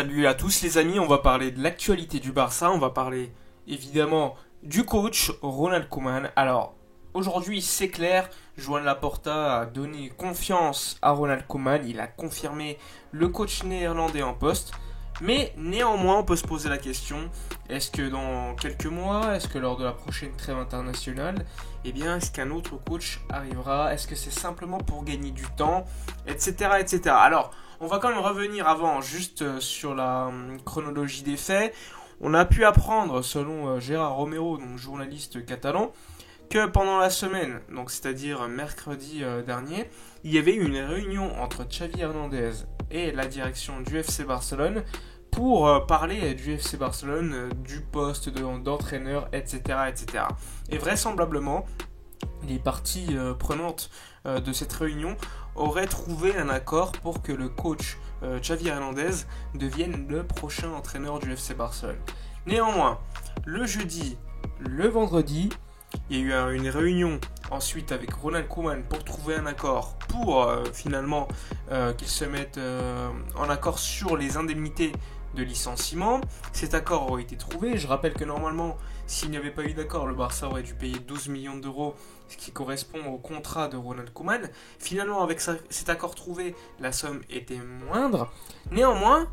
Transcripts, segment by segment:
Salut à tous les amis, on va parler de l'actualité du Barça, on va parler évidemment du coach Ronald Koeman. Alors aujourd'hui c'est clair, Joan Laporta a donné confiance à Ronald Koeman, il a confirmé le coach néerlandais en poste. Mais néanmoins on peut se poser la question, est-ce que dans quelques mois, est-ce que lors de la prochaine trêve internationale, est-ce qu'un autre coach arrivera? Est-ce que c'est simplement pour gagner du temps, etc. etc. Alors, on va quand même revenir avant, juste sur la chronologie des faits. On a pu apprendre, selon Gérard Romero, donc journaliste catalan, que pendant la semaine, donc c'est-à-dire mercredi dernier, il y avait eu une réunion entre Xavi Hernandez et la direction du FC Barcelone pour parler du FC Barcelone, du poste d'entraîneur, etc., etc. Et vraisemblablement, les parties prenantes de cette réunion auraient trouvé un accord pour que le coach Xavi Hernandez devienne le prochain entraîneur du FC Barcelone. Néanmoins, le jeudi, le vendredi, il y a eu une réunion ensuite avec Ronald Koeman pour trouver un accord pour finalement qu'ils se mettent en accord sur les indemnités de licenciement. Cet accord aurait été trouvé. Je rappelle que normalement, s'il n'y avait pas eu d'accord, le Barça aurait dû payer 12 millions d'euros, ce qui correspond au contrat de Ronald Koeman. Finalement, avec cet accord trouvé, la somme était moindre. Néanmoins,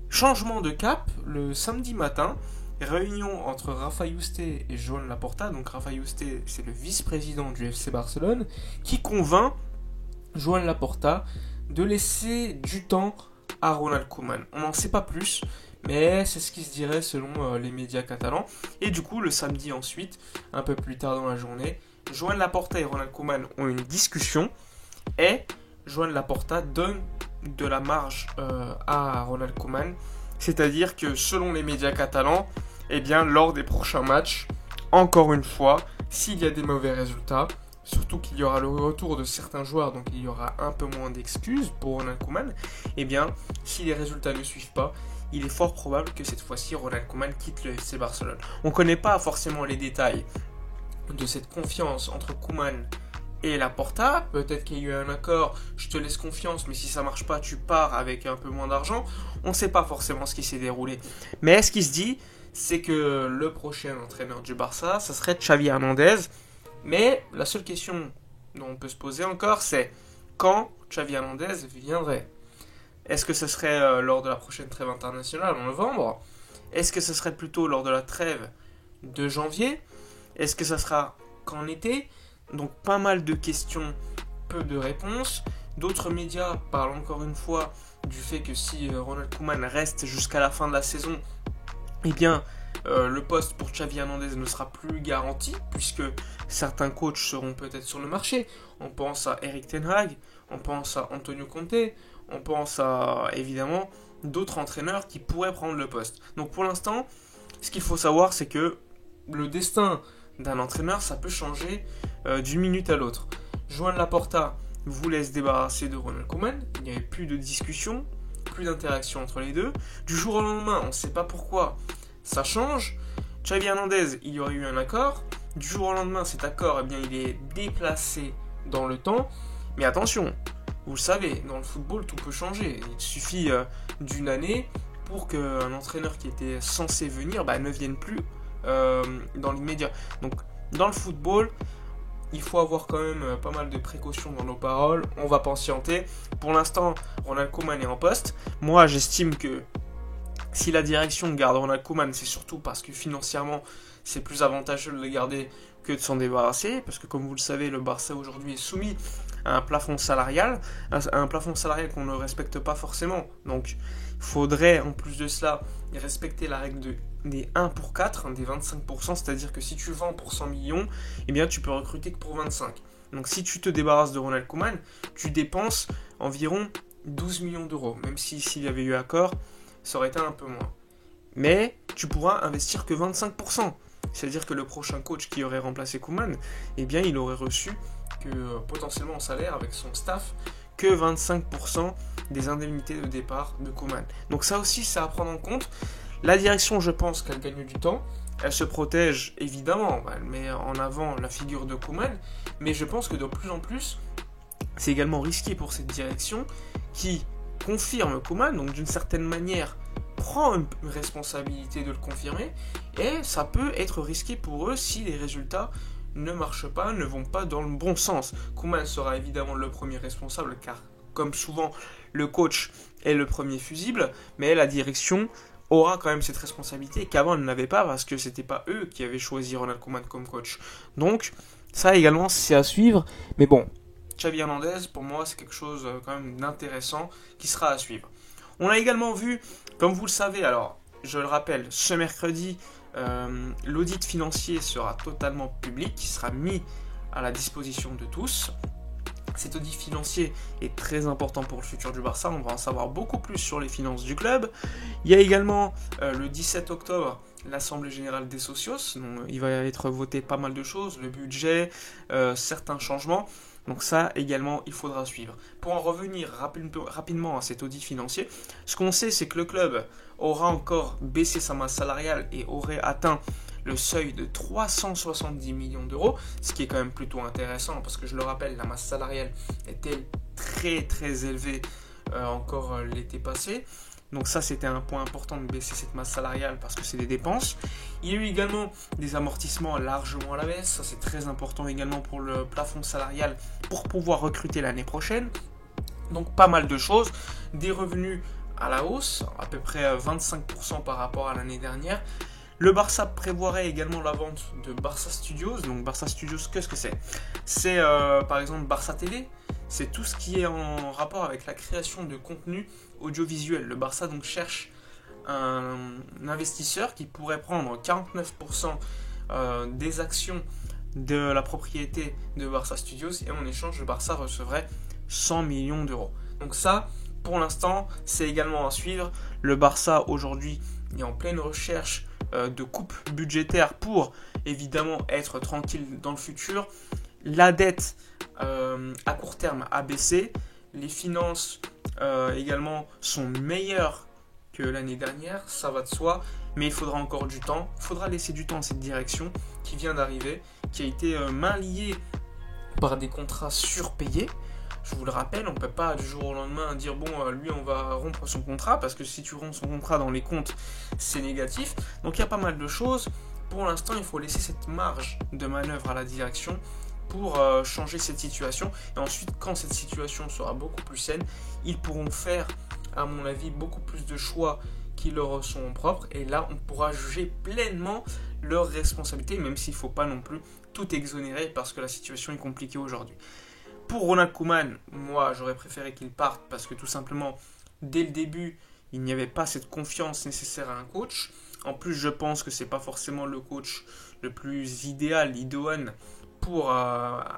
changement de cap le samedi matin. Réunion entre Rafa Yuste et Joan Laporta. Donc Rafa Yuste, c'est le vice-président du FC Barcelone, qui convainc Joan Laporta de laisser du temps à Ronald Koeman. On n'en sait pas plus, mais c'est ce qui se dirait selon les médias catalans. Et du coup, le samedi ensuite, un peu plus tard dans la journée, Joan Laporta et Ronald Koeman ont une discussion et Joan Laporta donne de la marge à Ronald Koeman. C'est-à-dire que selon les médias catalans, lors des prochains matchs, encore une fois, s'il y a des mauvais résultats, surtout qu'il y aura le retour de certains joueurs, donc il y aura un peu moins d'excuses pour Ronald Koeman, si les résultats ne suivent pas, il est fort probable que cette fois-ci, Ronald Koeman quitte le FC Barcelone. On ne connaît pas forcément les détails de cette confiance entre Koeman et Laporta. Peut-être qu'il y a eu un accord, je te laisse confiance, mais si ça marche pas, tu pars avec un peu moins d'argent. On ne sait pas forcément ce qui s'est déroulé. Mais ce qui se dit, c'est que le prochain entraîneur du Barça, ça serait Xavi Hernandez. Mais la seule question dont on peut se poser encore, c'est quand Xavi Hernandez viendrait. Est-ce que ce serait lors de la prochaine trêve internationale en novembre? Est-ce que ce serait plutôt lors de la trêve de janvier? Est-ce que ça sera qu'en été? Donc pas mal de questions, peu de réponses. D'autres médias parlent encore une fois du fait que si Ronald Koeman reste jusqu'à la fin de la saison, le poste pour Xavi Hernandez ne sera plus garanti, puisque certains coachs seront peut-être sur le marché. On pense à Erik ten Hag, on pense à Antonio Conte, on pense à évidemment d'autres entraîneurs qui pourraient prendre le poste. Donc pour l'instant, ce qu'il faut savoir, c'est que le destin d'un entraîneur, ça peut changer d'une minute à l'autre. Joan Laporta voulait se débarrasser de Ronald Koeman, il n'y avait plus de discussion, plus d'interaction entre les deux. Du jour au lendemain, on ne sait pas pourquoi, ça change. Xavi Hernandez, il y aurait eu un accord. Du jour au lendemain, cet accord, il est déplacé dans le temps. Mais attention, vous le savez, dans le football, tout peut changer. Il suffit d'une année pour qu'un entraîneur qui était censé venir ne vienne plus dans l'immédiat. Donc, dans le football, il faut avoir quand même pas mal de précautions dans nos paroles. On va patienter. Pour l'instant, Ronald Koeman est en poste. Moi, j'estime que si la direction garde Ronald Koeman, c'est surtout parce que financièrement, c'est plus avantageux de le garder que de s'en débarrasser. Parce que comme vous le savez, le Barça aujourd'hui est soumis à un plafond salarial. Un plafond salarial qu'on ne respecte pas forcément. Donc, il faudrait en plus de cela respecter la règle des 1 pour 4, des 25%. C'est-à-dire que si tu vends pour 100 millions, tu peux recruter que pour 25. Donc si tu te débarrasses de Ronald Koeman, tu dépenses environ 12 millions d'euros. Même s'il y avait eu accord, ça aurait été un peu moins. Mais tu pourras investir que 25%. C'est-à-dire que le prochain coach qui aurait remplacé Koeman, il aurait reçu que potentiellement en salaire avec son staff que 25% des indemnités de départ de Koeman. Donc ça aussi, c'est à prendre en compte. La direction, je pense qu'elle gagne du temps. Elle se protège, évidemment. Elle met en avant la figure de Koeman. Mais je pense que de plus en plus, c'est également risqué pour cette direction qui confirme Koeman. Donc d'une certaine manière, prend une responsabilité de le confirmer, et ça peut être risqué pour eux si les résultats ne marchent pas, ne vont pas dans le bon sens. Koeman sera évidemment le premier responsable, car comme souvent, le coach est le premier fusible, mais la direction aura quand même cette responsabilité qu'avant elle n'avait pas, parce que c'était pas eux qui avaient choisi Ronald Koeman comme coach. Donc ça également c'est à suivre, mais bon, Xavi Hernandez pour moi c'est quelque chose quand même d'intéressant qui sera à suivre. On a également vu, comme vous le savez, alors je le rappelle, ce mercredi l'audit financier sera totalement public, qui sera mis à la disposition de tous. Cet audit financier est très important pour le futur du Barça, on va en savoir beaucoup plus sur les finances du club. Il y a également le 17 octobre l'Assemblée Générale des Socios, donc il va être voté pas mal de choses, le budget, certains changements, donc ça également il faudra suivre. Pour en revenir rapidement à cet audit financier, ce qu'on sait c'est que le club aura encore baissé sa masse salariale et aurait atteint le seuil de 370 millions d'euros, ce qui est quand même plutôt intéressant parce que je le rappelle, la masse salariale était très très élevée encore l'été passé. Donc ça c'était un point important de baisser cette masse salariale parce que c'est des dépenses. Il y a eu également des amortissements largement à la baisse, ça c'est très important également pour le plafond salarial pour pouvoir recruter l'année prochaine. Donc pas mal de choses, des revenus à la hausse, à peu près 25% par rapport à l'année dernière. Le Barça prévoirait également la vente de Barça Studios. Donc Barça Studios, qu'est-ce que c'est ? C'est par exemple Barça TV. C'est tout ce qui est en rapport avec la création de contenu audiovisuel. Le Barça donc cherche un investisseur qui pourrait prendre 49% des actions de la propriété de Barça Studios et en échange le Barça recevrait 100 millions d'euros. Donc ça, pour l'instant, c'est également à suivre. Le Barça aujourd'hui est en pleine recherche de coupes budgétaires pour évidemment être tranquille dans le futur. La dette à court terme a baissé. Les finances également sont meilleures que l'année dernière, ça va de soi, mais il faudra encore du temps. Il faudra laisser du temps à cette direction qui vient d'arriver, qui a été main liée par des contrats surpayés. Je vous le rappelle, on ne peut pas du jour au lendemain dire bon, lui on va rompre son contrat, parce que si tu romps son contrat dans les comptes, c'est négatif. Donc il y a pas mal de choses. Pour l'instant, il faut laisser cette marge de manœuvre à la direction pour changer cette situation. Et ensuite, quand cette situation sera beaucoup plus saine, ils pourront faire, à mon avis, beaucoup plus de choix qui leur sont propres. Et là, on pourra juger pleinement leurs responsabilités, même s'il ne faut pas non plus tout exonérer, parce que la situation est compliquée aujourd'hui. Pour Ronald Koeman, moi j'aurais préféré qu'il parte parce que tout simplement, dès le début, il n'y avait pas cette confiance nécessaire à un coach. En plus, je pense que ce n'est pas forcément le coach le plus idéal, idoine, pour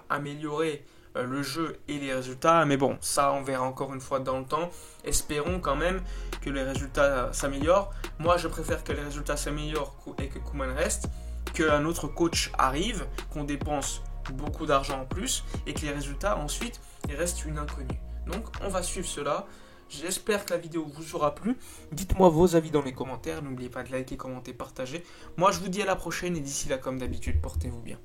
améliorer le jeu et les résultats. Mais bon, ça on verra encore une fois dans le temps. Espérons quand même que les résultats s'améliorent. Moi, je préfère que les résultats s'améliorent et que Koeman reste, qu'un autre coach arrive, qu'on dépense beaucoup d'argent en plus et que les résultats ensuite restent une inconnue. Donc on va suivre cela. J'espère que la vidéo vous aura plu. Dites-moi vos avis dans les commentaires. N'oubliez pas de liker, commenter, partager. Moi je vous dis à la prochaine et d'ici là comme d'habitude portez-vous bien.